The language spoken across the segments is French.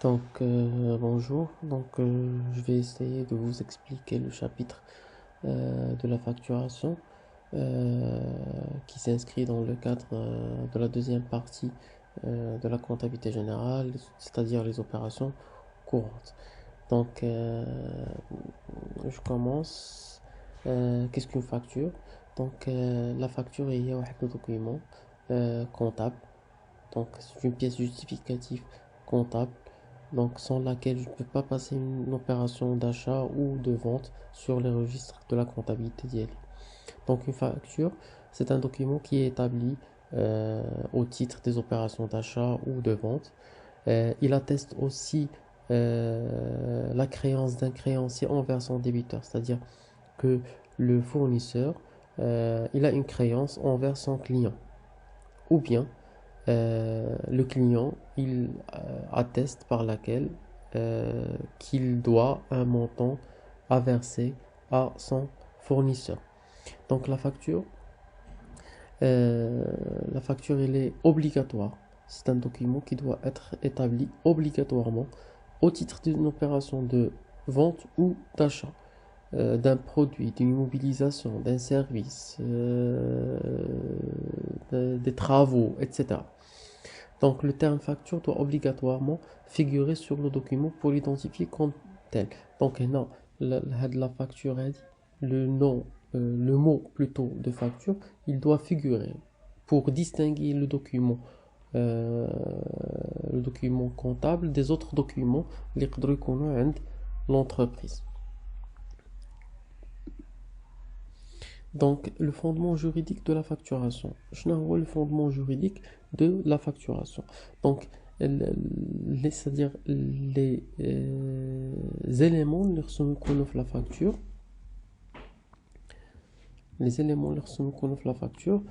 Bonjour. Je vais essayer de vous expliquer le chapitre de la facturation euh, qui s'inscrit dans le cadre de la deuxième partie de la comptabilité générale, c'est-à-dire les opérations courantes. Donc, euh, je commence. Qu'est-ce qu'une facture? La facture est un document comptable. Donc, c'est une pièce justificative comptable, donc sans laquelle je ne peux pas passer une opération d'achat ou de vente sur les registres de la comptabilité d'IL. Donc, une facture, c'est un document qui est établi au titre des opérations d'achat ou de vente. Il atteste aussi la créance d'un créancier envers son débiteur, c'est-à-dire que le fournisseur, il a une créance envers son client, ou bien le client, il atteste par laquelle qu'il doit un montant à verser à son fournisseur. Donc euh, la facture, elle est obligatoire. C'est un document qui doit être établi obligatoirement au titre d'une opération de vente ou d'achat d'un produit, d'une mobilisation, d'un service, des travaux, etc. Donc le terme facture doit obligatoirement figurer sur le document pour l'identifier comme tel. Donc non, la facture, le nom, le mot plutôt de facture, il doit figurer pour distinguer euh, le document comptable des autres documents اللي يقدروا يكونوا عند l'entreprise. Donc, le fondement juridique de la facturation. Je n'envoie le fondement juridique de la facturation. Donc, c'est-à-dire les éléments qui sont la facture, les éléments qui sont la facture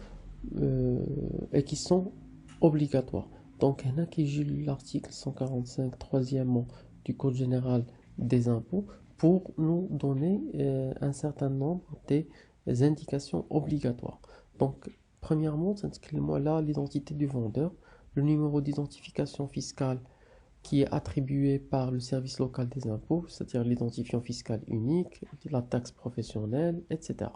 et qui sont obligatoires. Donc, il y a qui l'article 145, troisièmement, du Code général des impôts pour nous donner un certain nombre des indications obligatoires. Donc, premièrement, c'est là l'identité du vendeur, le numéro d'identification fiscale qui est attribué par le service local des impôts, c'est-à-dire l'identifiant fiscal unique, la taxe professionnelle, etc.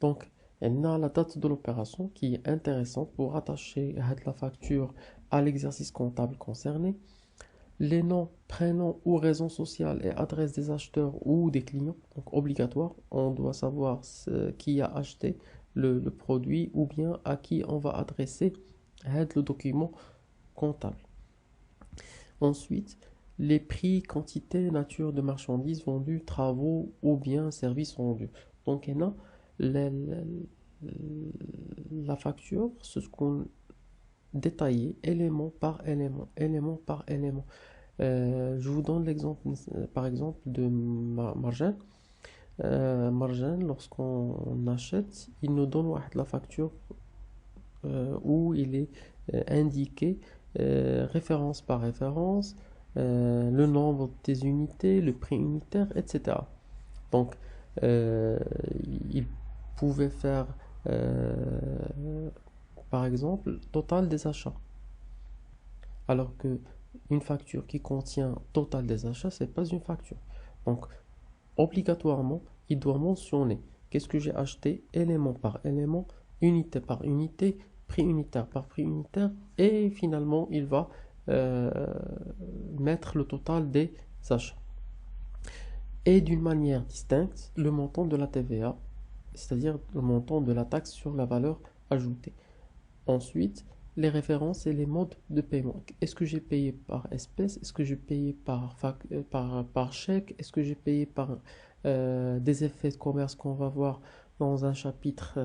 Donc, on a la date de l'opération qui est intéressante pour attacher la facture à l'exercice comptable concerné. Les noms, prénoms ou raisons sociales et adresses des acheteurs ou des clients, donc obligatoire. On doit savoir qui a acheté le produit ou bien à qui on va adresser le document comptable. Ensuite, les prix, quantité, nature de marchandises vendues, travaux ou bien services rendus. Donc, il y a la, la- la facture, c'est ce qu'on détaillé élément par élément, élément par élément. Je vous donne l'exemple, par exemple, de Marjan. Marjan, lorsqu'on achète, il nous donne la facture où il est indiqué référence par référence, le nombre des unités, le prix unitaire, etc. Donc, euh, il pouvait faire, par exemple, total des achats. Alors que une facture qui contient total des achats, c'est pas une facture. Donc, obligatoirement, il doit mentionner qu'est-ce que j'ai acheté, élément par élément, unité par unité, prix unitaire par prix unitaire, et finalement, il va euh, mettre le total des achats. Et d'une manière distincte, le montant de la TVA, c'est-à-dire le montant de la taxe sur la valeur ajoutée. Ensuite, les références et les modes de paiement. Est-ce que j'ai payé par espèce? Est-ce que j'ai payé par chèque? Est-ce que j'ai payé par des effets de commerce qu'on va voir dans un chapitre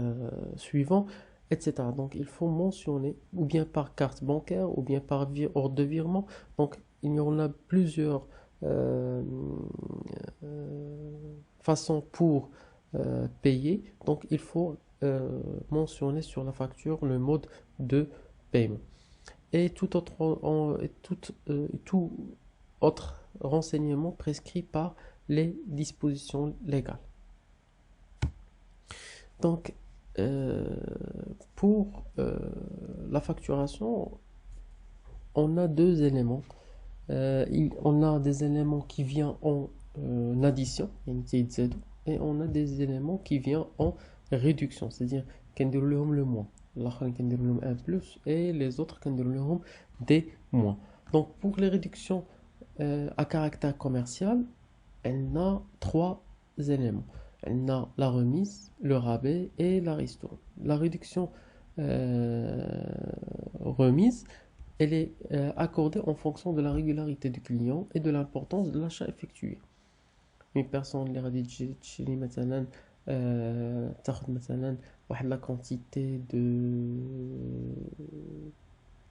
suivant, etc. Donc, il faut mentionner, ou bien par carte bancaire, ou bien par ordre de virement. Donc, il y en a plusieurs euh, façons pour payer. Donc, il faut mentionner sur la facture le mode de paiement. Et tout autre renseignement prescrit par les dispositions légales. Donc, euh, pour la facturation, on a deux éléments on a des éléments qui viennent en addition, et on a des éléments qui viennent en réduction, c'est-à-dire qu'on déroule le moins, l'autre qu'on déroule un plus, et les autres qu'on déroule des moins. Donc pour les réductions à caractère commercial, elle a trois éléments. Elle a la remise, le rabais et la ristourne. La réduction remise, elle est accordée en fonction de la régularité du client et de l'importance de l'achat effectué. Une personne اللي غادي تشري مثلا تاخد مثلا واحد la quantité de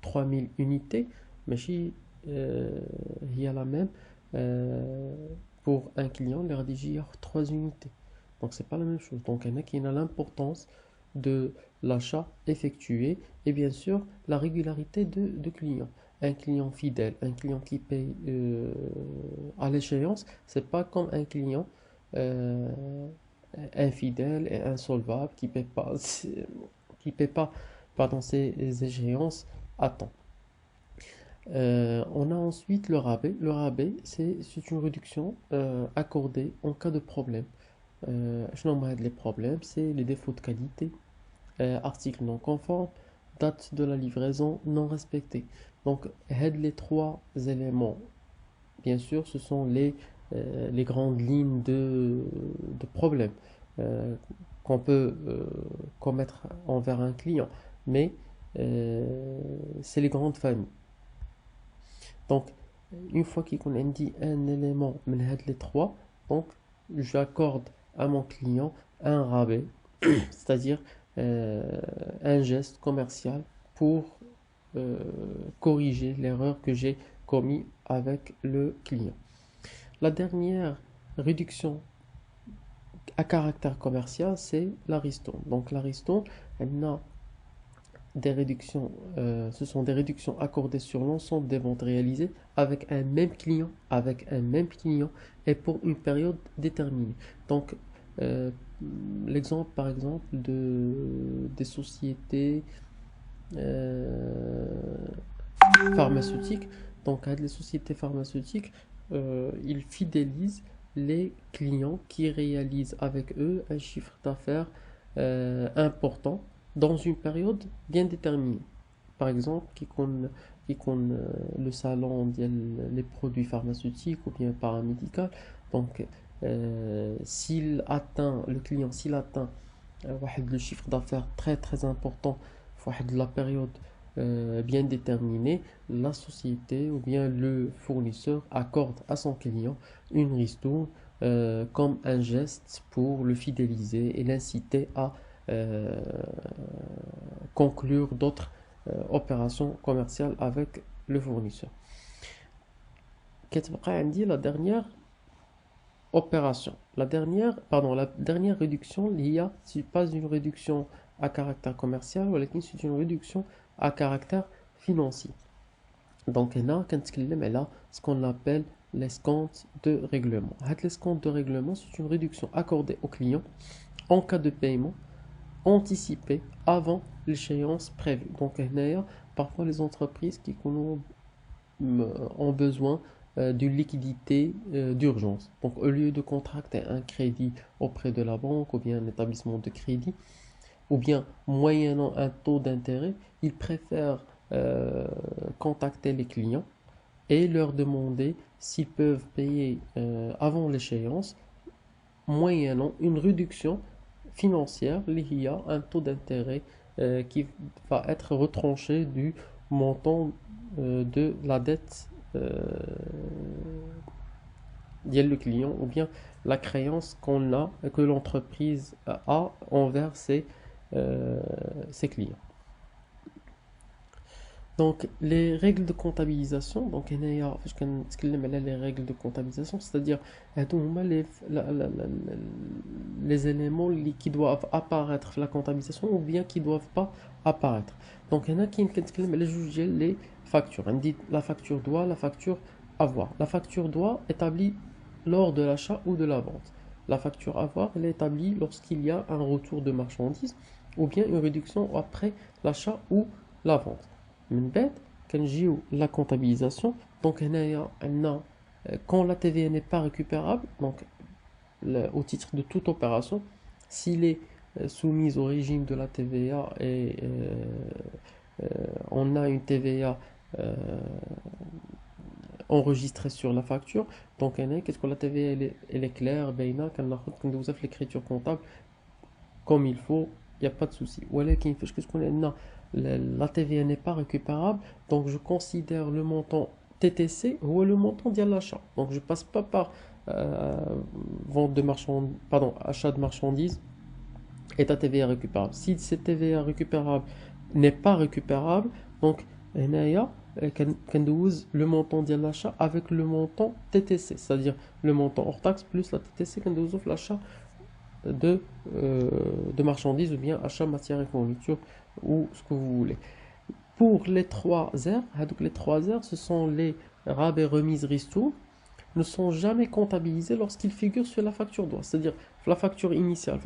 3000 unités ماشي هي la même pour un client اللي غادي يجي ياخد 3 unités. Donc c'est pas la même chose. Donc il y en a qui a l'importance de l'achat effectué et bien sûr la régularité de client. Un client fidèle, un client qui paye à l'échéance, c'est pas comme un client infidèle et insolvable qui paie pas pardon, ses échéances à temps. On a ensuite le rabais. Le rabais, c'est une réduction accordée en cas de problème. Les problèmes, c'est les défauts de qualité, articles non conformes, date de la livraison non respectée. Donc, les trois éléments, bien sûr, ce sont les grandes lignes de problèmes qu'on peut commettre envers un client. Mais c'est les grandes familles. Donc, une fois qu'on a dit un élément, les trois, donc j'accorde à mon client un rabais, c'est-à-dire un geste commercial pour corriger l'erreur que j'ai commis avec le client. La dernière réduction à caractère commercial, c'est la ristourne. Donc la ristourne, elle a des réductions, ce sont des réductions accordées sur l'ensemble des ventes réalisées avec un même client, et pour une période déterminée. Donc l'exemple par exemple des sociétés pharmaceutiques. Donc les sociétés pharmaceutiques, ils fidélisent les clients qui réalisent avec eux un chiffre d'affaires important dans une période bien déterminée. Par exemple, qui compte le salon les produits pharmaceutiques ou bien paramédical. Donc, le client, s'il atteint le chiffre d'affaires très très important de la période bien déterminée, la société ou bien le fournisseur accorde à son client une ristourne comme un geste pour le fidéliser et l'inciter à conclure d'autres opérations commerciales avec le fournisseur. La dernière opération, la dernière réduction, c'est pas une réduction à caractère commercial, mais c'est une réduction à caractère financier. Donc là, ce qu'on appelle l'escompte de règlement. L'escompte de règlement, c'est une réduction accordée au client en cas de paiement anticipé avant l'échéance prévue. Donc parfois les entreprises qui ont besoin d'une liquidité d'urgence. Donc au lieu de contracter un crédit auprès de la banque ou bien un établissement de crédit, ou bien moyennant un taux d'intérêt, ils préfèrent contacter les clients et leur demander s'ils peuvent payer avant l'échéance, moyennant une réduction financière liée à un taux d'intérêt qui va être retranché du montant de la dette le client ou bien la créance que l'entreprise a envers ses clients. Donc les règles de comptabilisation, donc les règles de comptabilisation, c'est-à-dire les éléments qui doivent apparaître la comptabilisation ou bien qui doivent pas apparaître. Donc il y en a qui juger les factures. On dit la facture doit, la facture avoir. La facture doit établie lors de l'achat ou de la vente. La facture avoir, elle est établie lorsqu'il y a un retour de marchandises ou bien une réduction après l'achat ou la vente. من بعد la comptabilisation. Donc quand la TVA n'est pas récupérable, donc au titre de toute opération, s'il est soumis au régime de la TVA et on a une TVA enregistrée sur la facture, donc qu'est-ce que la TVA elle est claire, quand vous avez l'écriture comptable comme il faut, il n'y a pas de souci. Qu'est-ce qu'on a? La TVA n'est pas récupérable, donc je considère le montant TTC ou le montant de l'achat. Donc je passe pas par vente de marchandises, pardon, achat de marchandises et ta TVA récupérable. Si cette TVA récupérable n'est pas récupérable, donc le montant de l'achat avec le montant TTC, c'est-à-dire le montant hors taxe plus la TTC quand vous offre l'achat de marchandises ou bien achat matière et fourniture ou ce que vous voulez. Pour les 3 R, les 3 R, ce sont les rabais, remises, ristournes, ne sont jamais comptabilisés lorsqu'ils figurent sur la facture d'oie. C'est-à-dire la facture initiale,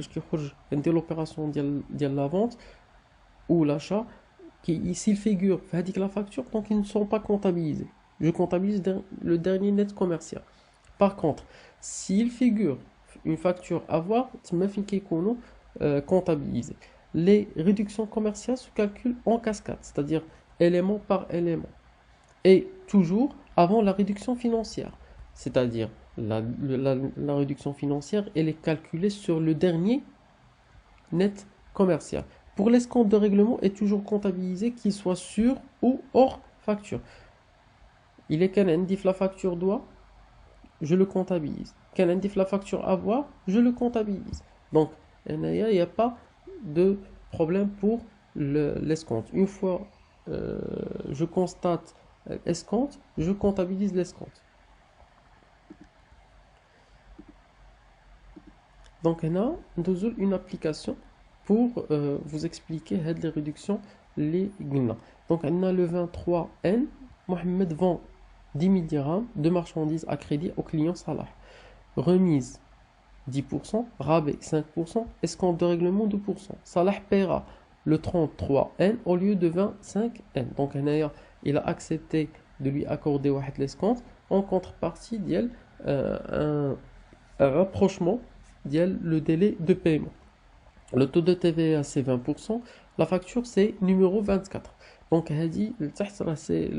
de l'opération de la vente ou l'achat, s'ils figurent la facture, donc ils ne sont pas comptabilisés. Je comptabilise le dernier net commercial. Par contre, s'il figure une facture à voir, comptabilisé. Les réductions commerciales se calculent en cascade, c'est-à-dire élément par élément. Et toujours avant la réduction financière. C'est-à-dire la réduction financière, elle est calculée sur le dernier net commercial. Pour l'escompte de règlement, est toujours comptabilisé qu'il soit sur ou hors facture. Il est qu'un indice la facture doit, je le comptabilise. Qu'un indice la facture avoir, je le comptabilise. Donc, il n'y a pas de problème pour l'escompte. Une fois je constate escompte, je comptabilise l'escompte. Donc, on a une application pour vous expliquer les réductions, les guillemets. Donc, on a le 23N. Mohamed vend 10 000 dirhams de marchandises à crédit au client Salah. Remise 10%, rabais 5%, escompte de règlement 2%. Salah paiera le 33N au lieu de 25N. Donc, il a accepté de lui accorder l'escompte en contrepartie un rapprochement le délai de paiement. Le taux de TVA c'est 20%, la facture c'est numéro 24. Donc c'est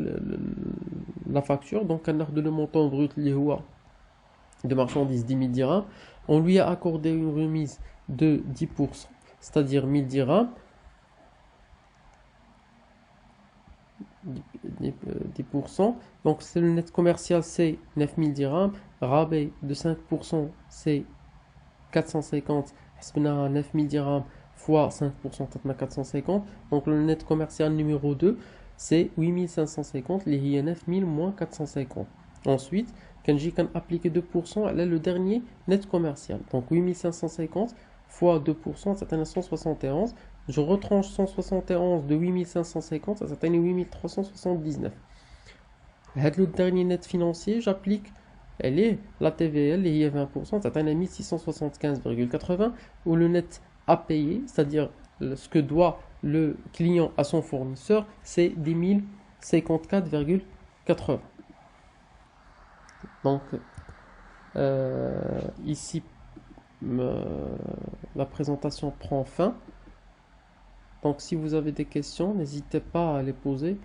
la facture, donc on a le montant brut de marchandises 10 000 dirhams, on lui a accordé une remise de 10%, c'est-à-dire 1000 dirhams, 10%, donc c'est le net commercial c'est 9000 dirhams, rabais de 5% c'est 450, 9000 dirhams fois 5%, 450. Donc le net commercial numéro 2, c'est 8550, les y 9000 moins 450. Ensuite, quand j'ai appliqué 2%, elle est le dernier net commercial. Donc 8550 fois 2%, c'est 171. Je retranche 171 de 8550, ça c'est 8379. Le dernier net financier, j'applique la TVL, il y a 20%, ça atteint 1675,80, ou le net à payer, c'est-à-dire ce que doit le client à son fournisseur, c'est 10 054,80. Donc, ici, la présentation prend fin. Donc, si vous avez des questions, n'hésitez pas à les poser.